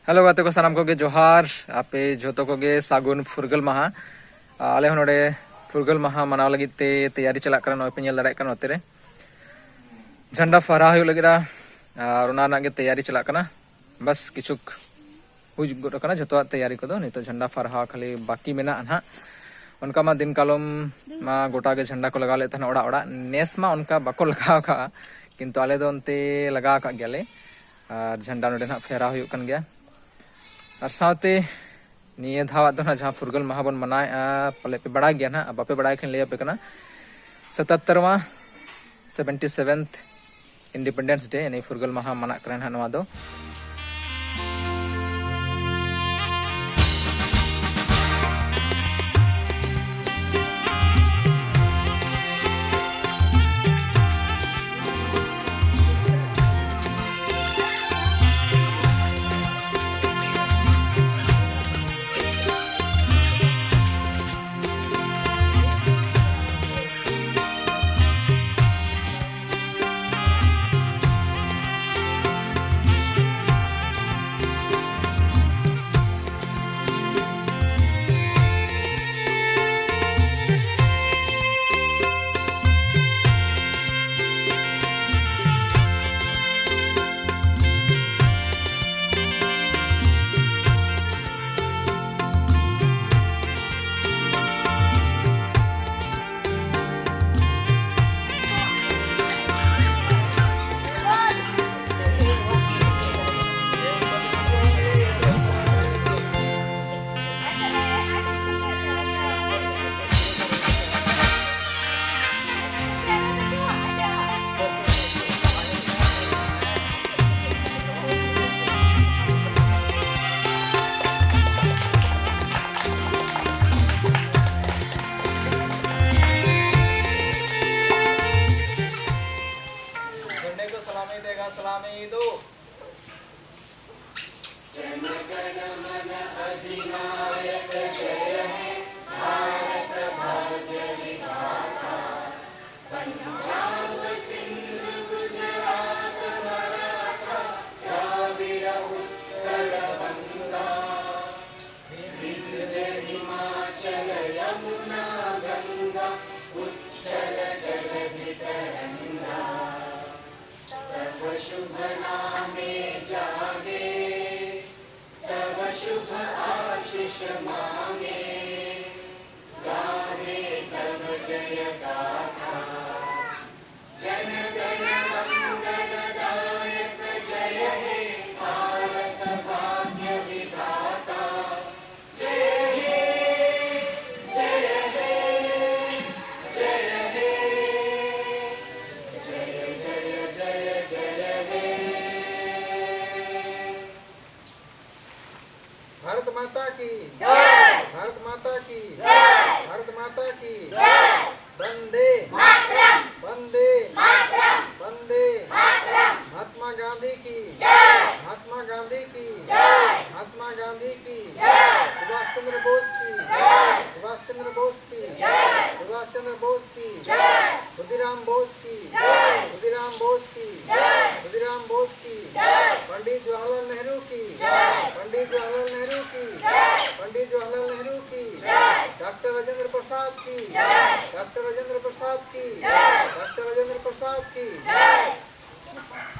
hello गाते को सानाम को जोहार आपे जोतो को सागुन फुरगल महा आले नोडे फुरगल महा मनाव लगी तैयारी चला कर पे दाड़े नोते रे झंडा फहरा हो लगे और तैयारी चला बस किचुक हुई गोटना जो तैयारी को नित झंडा फहरा खाली बाकी मेना ना उनका मा दिन कालम मा गोटा के झंडा को लगा लेते ओड़ा ओड़ा नेस मा उनका बाको लगाव का किंतु आले दो उनते लगा का गयाले और झंडा नोडे ना फहरा हो गया और साथे निये धावा दो ना जहाँ फुरगल महा बन मनाए पले पे बड़ा गया ना बापे बड़ा खन ले पे कना 77वां 77th इंडिपेंडेंस डे यानी फुरगल महा मना करन हा नवा दो सलामी देगा सलामी दो जन गण मन अधिनायक जय हे भारत भाग्य विधाता पंजाब सिंध गुजरात मराठा द्राविड़ उत्कल बंगा विंध्य हिमाचल यमुना गंगा उच्चल जगधि तरंगा तब शुभ नामे जागे तब शुभ आशीष मांगे गाहे तब जय गाथा जन गण मंगलदायक जय हे भारत भाग्य विधाता जय हे जय हे जय हे जय जय जय जय हे भारत माता की जय भारत माता की जय भारत माता की जय वंदे मातरम वंदे मातरम वंदे मातरम महात्मा गांधी की जय महात्मा गांधी की जय महात्मा गांधी की जय सुभाष चंद्र बोस की जय सुभाष चंद्र बोस की जय सुभाष चंद्र बोस की जय खुदीराम बोस की जय खुदीराम बोस की जय खुदीराम बोस की जय पंडित जवाहरलाल नेहरू की जय पंडित जवाहरलाल नेहरू की जय पंडित जवाहरलाल नेहरू की जय डॉक्टर राजेंद्र प्रसाद की जय डॉक्टर राजेंद्र प्रसाद की जय डॉक्टर राजेंद्र प्रसाद की जय